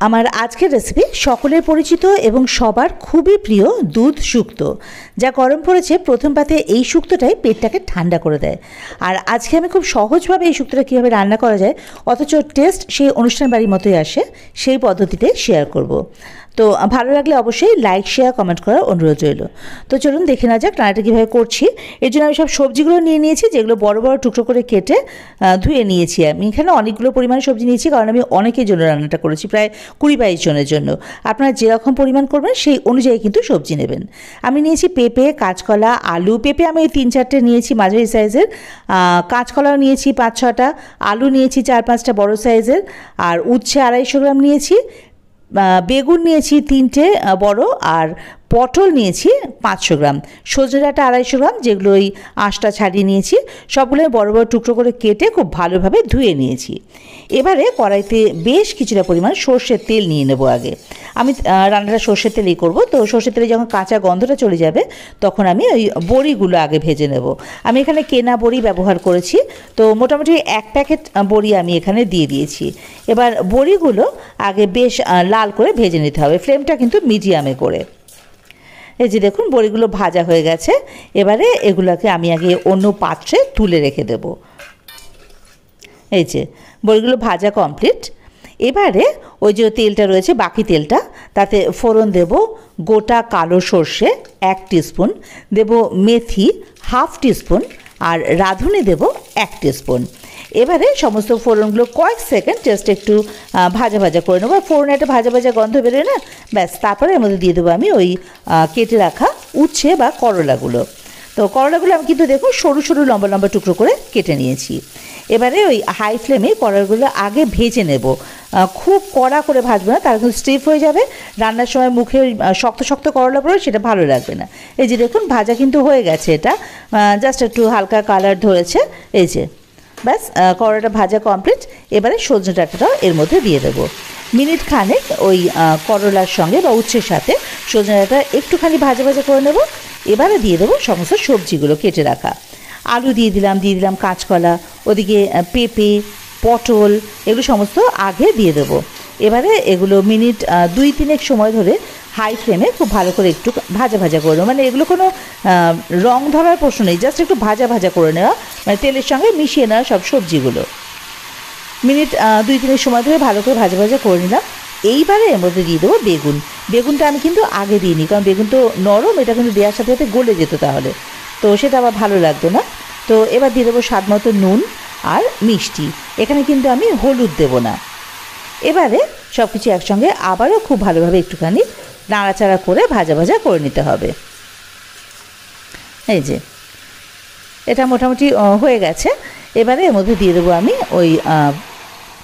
আমার আজকের রেসিপি সকলের পরিচিত এবং সবার খুবই প্রিয় দুধ শুক্তো। যা গরম পড়েছে প্রথম পাতে এই শুক্তোটাই পেটটাকে ঠান্ডা করে দেয়। আর আজকে আমি খুব সহজভাবে এই শুক্তোটা কীভাবে রান্না করা যায় অথচ টেস্ট সেই অনুষ্ঠান বাড়ির মতোই আসে সেই পদ্ধতিতে শেয়ার করব। তো ভালো লাগলে অবশ্যই লাইক শেয়ার কমেন্ট করার অনুরোধ রইল। তো চলুন দেখে না যাক রান্নাটা কীভাবে করছি। এর জন্য আমি সব সবজিগুলো নিয়ে নিয়েছি, যেগুলো বড় বড় টুকরো করে কেটে ধুয়ে নিয়েছি। আমি এখানে অনেকগুলো পরিমাণে সবজি নিয়েছি, কারণ আমি অনেকের জন্য রান্নাটা করেছি, প্রায় 20-22 জনের জন্য। আপনারা যেরকম পরিমাণ করবেন সেই অনুযায়ী কিন্তু সবজি নেবেন। আমি নিয়েছি পেঁপে, কাঁচকলা, আলু। পেঁপে আমি 3-4টে নিয়েছি মাঝারি সাইজের, কাঁচকলাও নিয়েছি 5-6টা, আলু নিয়েছি 4-5টা বড় সাইজের, আর উচ্ছে 250 গ্রাম নিয়েছি, বেগুন নিয়েছি 3টে বড়, আর পটল নিয়েছি 500 গ্রাম, সজনে ডাঁটা 250 গ্রাম, যেগুলো ওই আঁশটা ছাড়িয়ে নিয়েছি। সবগুলো বড় বড় টুকরো করে কেটে খুব ভালোভাবে ধুয়ে নিয়েছি। এবারে কড়াইতে বেশ কিছুটা পরিমাণ সর্ষের তেল নিয়ে নেব। আগে আমি রান্নাটা সর্ষের তেলেই করব, তো সর্ষের তেলে যখন কাঁচা গন্ধটা চলে যাবে তখন আমি ওই বড়িগুলো আগে ভেজে নেব। আমি এখানে কেনা বড়ি ব্যবহার করেছি, তো মোটামুটি 1 প্যাকেট বড়ি আমি এখানে দিয়ে দিয়েছি। এবার বড়িগুলো আগে বেশ লাল করে ভেজে নিতে হবে, ফ্লেমটা কিন্তু মিডিয়ামে করে। এই যে দেখুন বড়িগুলো ভাজা হয়ে গেছে। এবারে এগুলোকে আমি আগে অন্য পাত্রে তুলে রেখে দেব। এই যে বড়িগুলো ভাজা কমপ্লিট। এবারে ওই যে তেলটা রয়েছে বাকি তেলটা, তাতে ফোড়ন দেব গোটা কালো সর্ষে 1 টিস্পুন, দেব মেথি 1/2 টিস্পুন, আর রাঁধুনি দেব 1 টিস্পুন। এবারে সমস্ত ফোড়নগুলো কয়েক সেকেন্ড জাস্ট একটু ভাজা ভাজা করে নেবো। ফোড়নে একটা ভাজা ভাজা গন্ধ বেরোয় না, ব্যাস। তারপরে এর মধ্যে দিয়ে দেবো আমি ওই কেটে রাখা উচ্ছে বা করলাগুলো। তো করলাগুলো আমি কিন্তু দেখুন সরু সরু লম্বা লম্বা টুকরো করে কেটে নিয়েছি। এবারে ওই হাই ফ্লেমে করলাগুলো আগে ভেজে নেব, খুব কড়া করে ভাজবো না, তার কিন্তু স্টিফ হয়ে যাবে। রান্নার সময় মুখে শক্ত শক্ত করলা পড়ে সেটা ভালো লাগবে না। এই যে দেখুন ভাজা কিন্তু হয়ে গেছে, এটা জাস্ট একটু হালকা কালার ধরেছে। এই যে ব্যাস করলাটা ভাজা কমপ্লিট। এবারে সজনে ডাঁটাটাও এর মধ্যে দিয়ে দেবো। মিনিট খানেক ওই করলার সঙ্গে বা উচ্ছের সাথে সজনে ডাঁটা একটুখানি ভাজা ভাজা করে নেব। এবারে দিয়ে দেবো সমস্ত সবজিগুলো কেটে রাখা। আলু দিয়ে দিলাম কাঁচকলা, ওদিকে পেঁপে, পটল, এগুলো সমস্ত আগে দিয়ে দেবো। এবারে এগুলো মিনিট 2-3 সময় ধরে হাই ফ্লেমে খুব ভালো করে একটু ভাজা ভাজা করে নেবো। মানে এগুলো কোনো রং ধরার প্রশ্ন নেই, জাস্ট একটু ভাজা ভাজা করে নেওয়া, মানে তেলের সঙ্গে মিশিয়ে নেওয়া সব সবজিগুলো। মিনিট 2-3 সময় ধরে ভালো করে ভাজা ভাজা করে নিলাম। এইবারে এর মধ্যে দিয়ে দেবো বেগুন। বেগুনটা আমি কিন্তু আগে দিইনি, কারণ বেগুন তো নরম, এটা কিন্তু দেওয়ার সাথে সাথে গলে যেত তাহলে, তো সেটা আবার ভালো লাগতো না। তো এবার দিয়ে দেবো স্বাদ মতো নুন আর মিষ্টি। এখানে কিন্তু আমি হলুদ দেবো না। এবারে সব কিছু একসঙ্গে আবারও খুব ভালোভাবে একটুখানি নাড়াচাড়া করে ভাজা ভাজা করে নিতে হবে। এই যে এটা মোটামুটি হয়ে গেছে। এবারে এর মধ্যে দিয়ে দেবো আমি ওই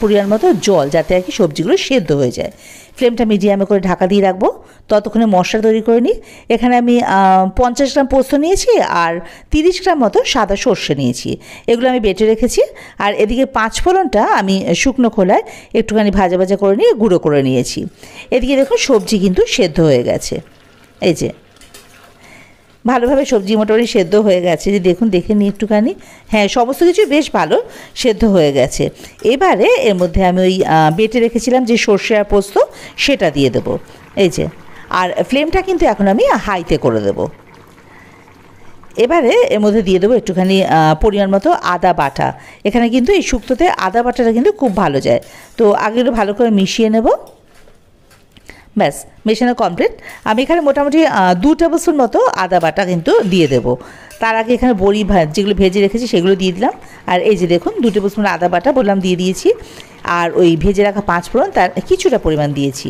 পরিমাণ মতো জল, যাতে আর কি সবজিগুলো সেদ্ধ হয়ে যায়। ফ্লেমটা মিডিয়ামে করে ঢাকা দিয়ে রাখবো, ততক্ষণে মশলা তৈরি করে নিই। এখানে আমি 50 গ্রাম পোস্ত নিয়েছি আর 30 গ্রাম মতো সাদা সর্ষে নিয়েছি, এগুলো আমি বেটে রেখেছি। আর এদিকে 5 ফোড়নটা আমি শুকনো খোলায় একটুখানি ভাজা ভাজা করে নিয়ে গুঁড়ো করে নিয়েছি। এদিকে দেখুন সবজি কিন্তু সেদ্ধ হয়ে গেছে। এই যে ভালোভাবে সবজি মোটামুটি সেদ্ধ হয়ে গেছে, যে দেখুন দেখে নিই একটুখানি, হ্যাঁ সমস্ত কিছু বেশ ভালো সেদ্ধ হয়ে গেছে। এবারে এর মধ্যে আমি ওই বেটে রেখেছিলাম যে সর্ষে আর পোস্ত, সেটা দিয়ে দেবো। এই যে, আর ফ্লেমটা কিন্তু এখন আমি হাইতে করে দেবো। এবারে এর মধ্যে দিয়ে দেবো একটুখানি পরিমাণ মতো আদা বাটা। এখানে কিন্তু এই শুক্তোতে আদা বাটাটা কিন্তু খুব ভালো যায়, তো আগে একটু ভালো করে মিশিয়ে নেব। ব্যাস মেশানো কমপ্লিট। আমি এখানে মোটামুটি 2 টেবিল স্পুন মতো আদা বাটা কিন্তু দিয়ে দেবো। তার আগে এখানে বড়ি যেগুলো ভেজে রেখেছি সেগুলো দিয়ে দিলাম। আর এই যে দেখুন 2 টেবিল স্পুন আদা বাটা বললাম দিয়ে দিয়েছি, আর ওই ভেজে রাখা 5 ফোড়ন তার কিছুটা পরিমাণ দিয়েছি,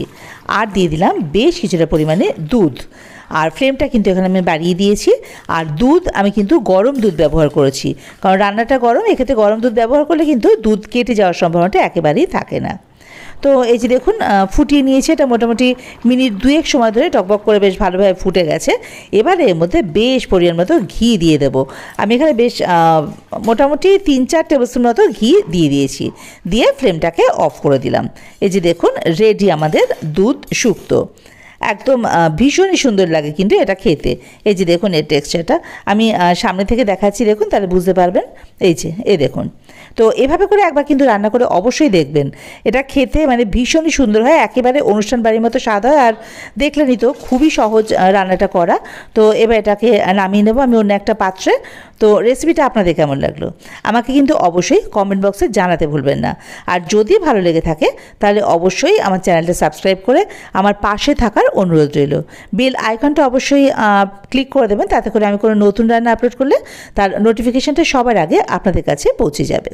আর দিয়ে দিলাম বেশ কিছুটা পরিমাণে দুধ। আর ফ্লেমটা কিন্তু এখানে আমি বাড়িয়ে দিয়েছি। আর দুধ আমি কিন্তু গরম দুধ ব্যবহার করেছি, কারণ রান্নাটা গরম, এক্ষেত্রে গরম দুধ ব্যবহার করলে কিন্তু দুধ কেটে যাওয়ার সম্ভাবনাটা একেবারেই থাকে না। তো এই যে দেখুন ফুটিয়ে নিয়েছে, এটা মোটামুটি মিনিট 2 সময় ধরে টকবক করে বেশ ভালোভাবে ফুটে গেছে। এবারে এর মধ্যে বেশ পরিমাণ মতো ঘি দিয়ে দেবো। আমি এখানে বেশ মোটামুটি 3-4 টেবিল স্পুন মতো ঘি দিয়ে দিয়েছি, দিয়ে ফ্লেমটাকে অফ করে দিলাম। এই যে দেখুন রেডি আমাদের দুধ শুক্তো। একদম ভীষণই সুন্দর লাগে কিন্তু এটা খেতে। এই যে দেখুন এর টেক্সচারটা আমি সামনে থেকে দেখাচ্ছি, দেখুন তাহলে বুঝতে পারবেন। এই যে দেখুন তো এভাবে করে একবার কিন্তু রান্না করে অবশ্যই দেখবেন। এটা খেতে মানে ভীষণই সুন্দর হয়, একেবারে অনুষ্ঠান বাড়ির মতো স্বাদ হয়। আর দেখলেনই তো খুবই সহজ রান্নাটা করা। তো এবার এটাকে নামিয়ে নেবো আমি অন্য একটা পাত্রে। তো রেসিপিটা আপনাদের কেমন লাগলো আমাকে কিন্তু অবশ্যই কমেন্ট বক্সে জানাতে ভুলবেন না। আর যদি ভালো লেগে থাকে তাহলে অবশ্যই আমার চ্যানেলটা সাবস্ক্রাইব করে আমার পাশে থাকার অনুরোধ রইল। বেল আইকনটা অবশ্যই ক্লিক করে দেবেন, তাতে করে আমি কোনো নতুন রান্না আপলোড করলে তার নোটিফিকেশানটা সবার আগে আপনাদের কাছে পৌঁছে যাবে।